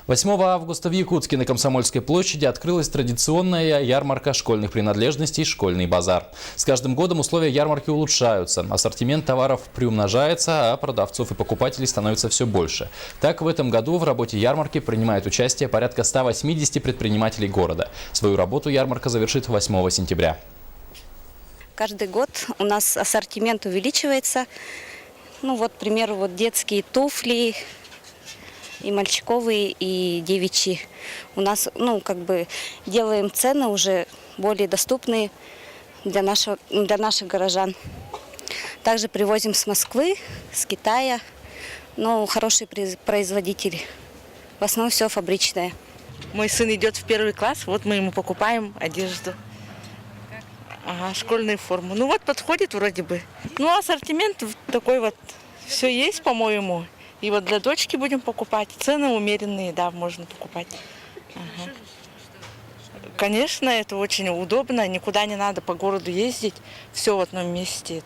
8 августа в Якутске на Комсомольской площади открылась традиционная ярмарка школьных принадлежностей «Школьный базар». С каждым годом условия ярмарки улучшаются, ассортимент товаров приумножается, а продавцов и покупателей становится все больше. Так, в этом году в работе ярмарки принимает участие порядка 180 предпринимателей города. Свою работу ярмарка завершит 8 сентября. Каждый год у нас ассортимент увеличивается. Ну вот, к примеру, вот детские туфли, и мальчиковые, и девичьи. У нас, делаем цены уже более доступные для наших горожан. Также привозим с Москвы, с Китая, хорошие производители. В основном все фабричное. Мой сын идет в 1 класс, вот мы ему покупаем одежду. Ага, школьную форму. Подходит вроде бы. Ассортимент такой вот, все есть, по-моему. И вот для дочки будем покупать. Цены умеренные, да, можно покупать. Ага. Конечно, это очень удобно, никуда не надо по городу ездить. Все в одном месте.